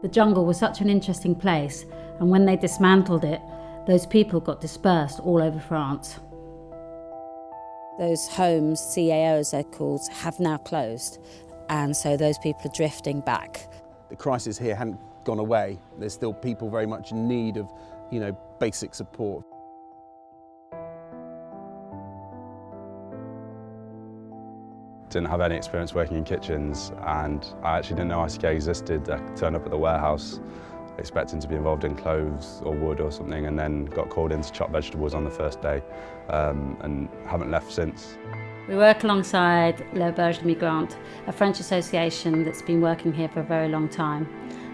The jungle was such an interesting place, and when they dismantled it, those people got dispersed all over France. Those homes, CAOs they're called, have now closed, and so those people are drifting back. The crisis here hadn't gone away. There's still people very much in need of, basic support. Didn't have any experience working in kitchens, and I actually didn't know RCK existed. I turned up at the warehouse expecting to be involved in clothes or wood or something, and then got called in to chop vegetables on the first day, and haven't left since. We work alongside L'Auberge des Migrants, a French association that's been working here for a very long time.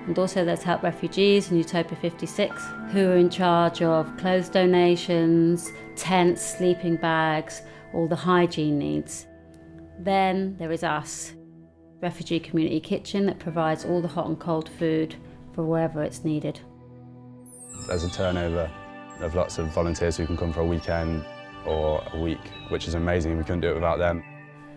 And also there's Help Refugees and Utopia 56, who are in charge of clothes donations, tents, sleeping bags, all the hygiene needs. Then there is us, Refugee Community Kitchen, that provides all the hot and cold food for wherever it's needed. There's a turnover of lots of volunteers who can come for a weekend or a week, which is amazing. We couldn't do it without them.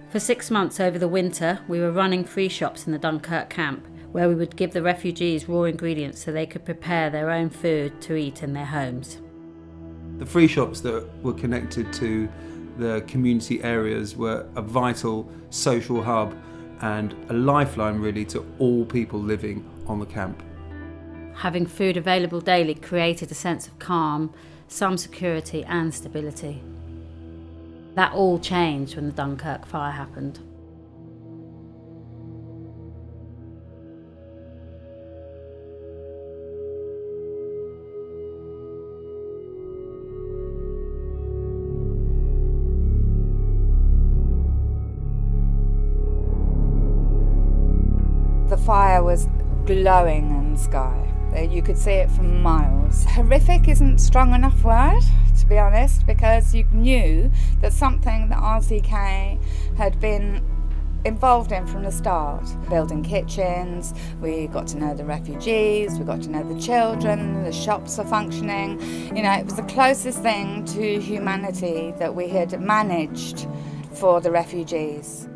For 6 months over the winter, we were running free shops in the Dunkirk camp, where we would give the refugees raw ingredients so they could prepare their own food to eat in their homes. The free shops that were connected to the community areas were a vital social hub and a lifeline really to all people living on the camp. Having food available daily created a sense of calm, some security and stability. That all changed when the Dunkirk fire happened. The fire was glowing in the sky. You could see it from miles. Horrific isn't a strong enough word, to be honest, because you knew that something that RCK had been involved in from the start. Building kitchens, we got to know the refugees, we got to know the children, the shops are functioning. It was the closest thing to humanity that we had managed for the refugees.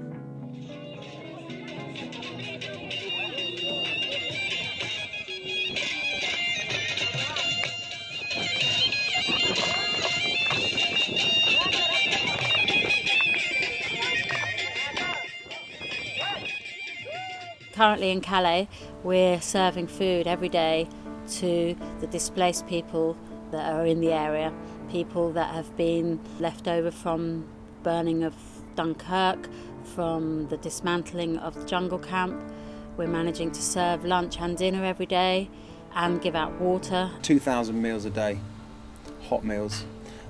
Currently in Calais, we're serving food every day to the displaced people that are in the area, people that have been left over from burning of Dunkirk, from the dismantling of the jungle camp. We're managing to serve lunch and dinner every day and give out water. 2,000 meals a day, hot meals,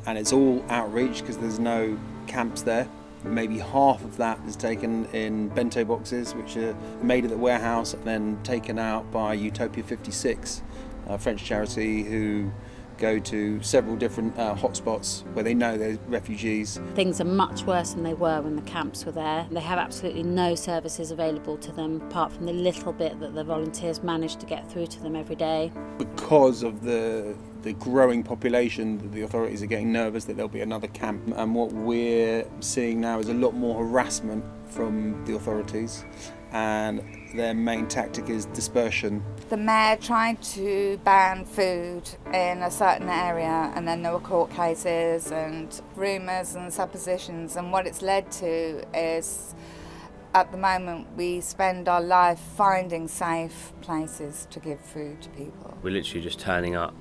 and it's all outreach because there's no camps there. Maybe half of that is taken in bento boxes, which are made at the warehouse and then taken out by Utopia 56, a French charity who go to several different hotspots where they know there's refugees. Things are much worse than they were when the camps were there. They have absolutely no services available to them, apart from the little bit that the volunteers manage to get through to them every day. Because of the growing population, the authorities are getting nervous that there'll be another camp, and what we're seeing now is a lot more harassment from the authorities, and their main tactic is dispersion. The mayor tried to ban food in a certain area, and then there were court cases and rumours and suppositions, and what it's led to is, at the moment, we spend our life finding safe places to give food to people. We're literally just turning up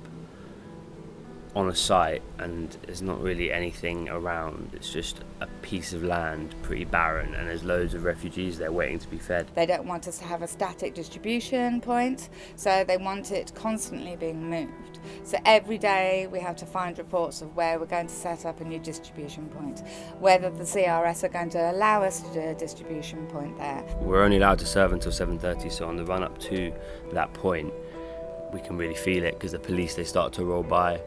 on a site and there's not really anything around. It's just a piece of land, pretty barren, and there's loads of refugees there waiting to be fed. They don't want us to have a static distribution point, so they want it constantly being moved. So every day we have to find reports of where we're going to set up a new distribution point, whether the CRS are going to allow us to do a distribution point there. We're only allowed to serve until 7:30, so on the run up to that point we can really feel it because the police, they start to roll by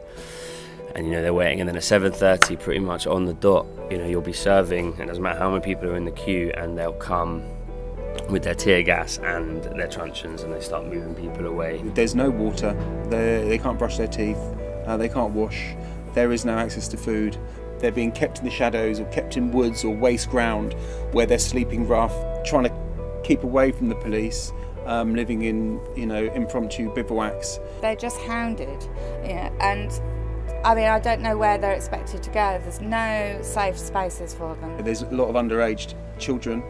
and they're waiting, and then at 7:30 pretty much on the dot you'll be serving, and it doesn't matter how many people are in the queue, and they'll come with their tear gas and their truncheons and they start moving people away. There's no water, they can't brush their teeth, they can't wash, there is no access to food. They're being kept in the shadows or kept in woods or waste ground where they're sleeping rough, trying to keep away from the police, living in, impromptu bivouacs. They're just hounded, and I mean, I don't know where they're expected to go. There's no safe spaces for them. There's a lot of underage children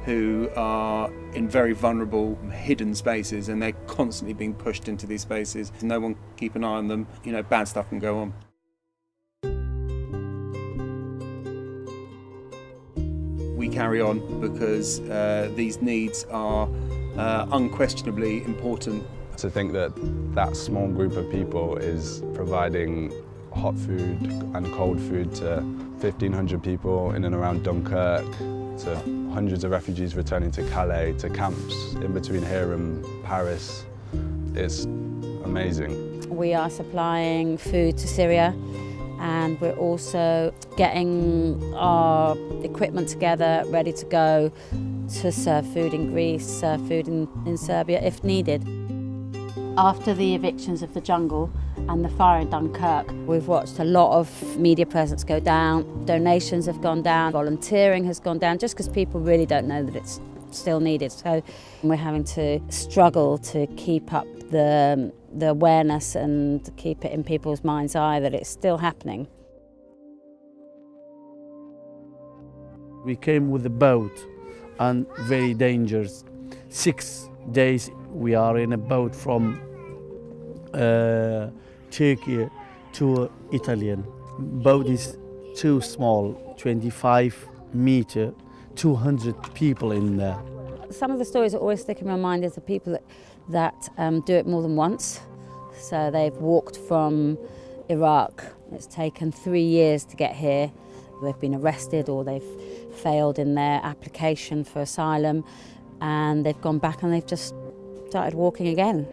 who are in very vulnerable, hidden spaces, and they're constantly being pushed into these spaces. No one can keep an eye on them. Bad stuff can go on. We carry on because these needs are unquestionably important. To think that that small group of people is providing hot food and cold food to 1,500 people in and around Dunkirk, to hundreds of refugees returning to Calais, to camps in between here and Paris, it's amazing. We are supplying food to Syria, and we're also getting our equipment together, ready to go to serve food in Greece, serve food in Serbia if needed. After the evictions of the jungle and the fire in Dunkirk, we've watched a lot of media presence go down, donations have gone down, volunteering has gone down, just because people really don't know that it's still needed. So we're having to struggle to keep up the awareness and keep it in people's mind's eye that it's still happening. We came with a boat and very dangerous. 6 days we are in a boat from Turkey to Italian. Boat is too small, 25 meter, 200 people in there. Some of the stories that always stick in my mind is the people that do it more than once. So they've walked from Iraq. It's taken 3 years to get here. They've been arrested or they've failed in their application for asylum, and they've gone back and they've just started walking again.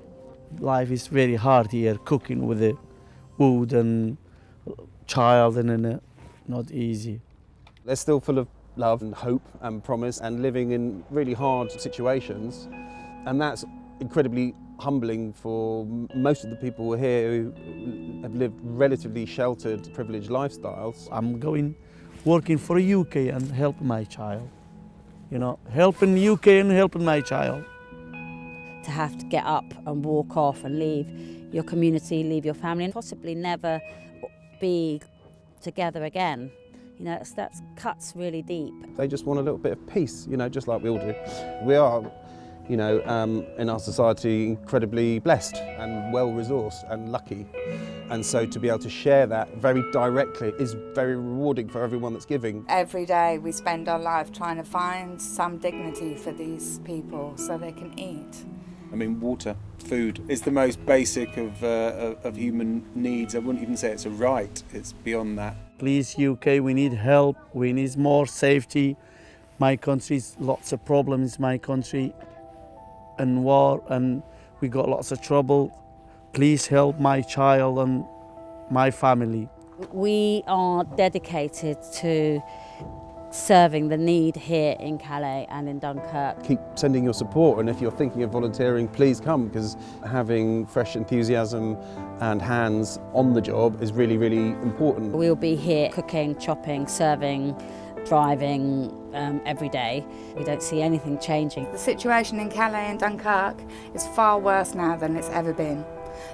Life is very hard here, cooking with the wood and child, and not easy. They're still full of love and hope and promise and living in really hard situations, and that's incredibly humbling for most of the people here who have lived relatively sheltered, privileged lifestyles. I'm going working for UK and help my child. Helping UK and helping my child. To have to get up and walk off and leave your community, leave your family, and possibly never be together again. That cuts really deep. They just want a little bit of peace, just like we all do. We are, in our society, incredibly blessed and well-resourced and lucky. And so to be able to share that very directly is very rewarding for everyone that's giving. Every day we spend our life trying to find some dignity for these people so they can eat. Water, food is the most basic of human needs. I wouldn't even say it's a right, it's beyond that. Please, UK, we need help, we need more safety. My country's lots of problems, my country, and war, and we got lots of trouble. Please help my child and my family. We are dedicated to serving the need here in Calais and in Dunkirk. Keep sending your support, and if you're thinking of volunteering, please come, because having fresh enthusiasm and hands on the job is really, really important. We'll be here cooking, chopping, serving, driving every day. We don't see anything changing. The situation in Calais and Dunkirk is far worse now than it's ever been.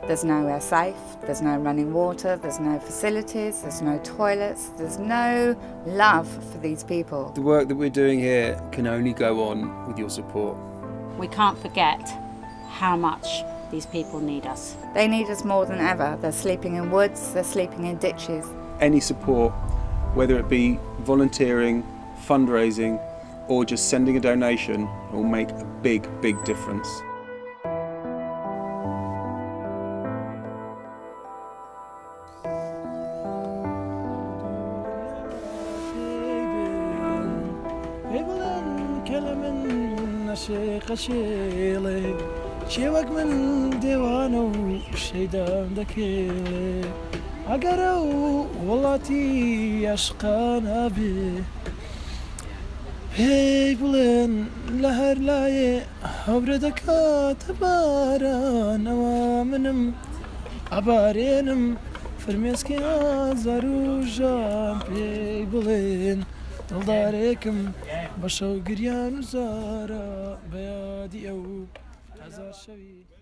There's nowhere safe, there's no running water, there's no facilities, there's no toilets, there's no love for these people. The work that we're doing here can only go on with your support. We can't forget how much these people need us. They need us more than ever. They're sleeping in woods, they're sleeping in ditches. Any support, whether it be volunteering, fundraising, or just sending a donation, will make a big, big difference. شێوەک من دێوانە و شەیدان دەکێڵێ ئەگەرە و وڵاتی عەشقانە بێ پێی بڵێن لە هەر لایێ هەورە دەکاتە بارانەوە منم ئەبارێنم فرمێسکی ئازار و ژام پێی بڵێن دڵدارێکم بە شەو گریان و زارە بە یادی ئەو هەزار شەوی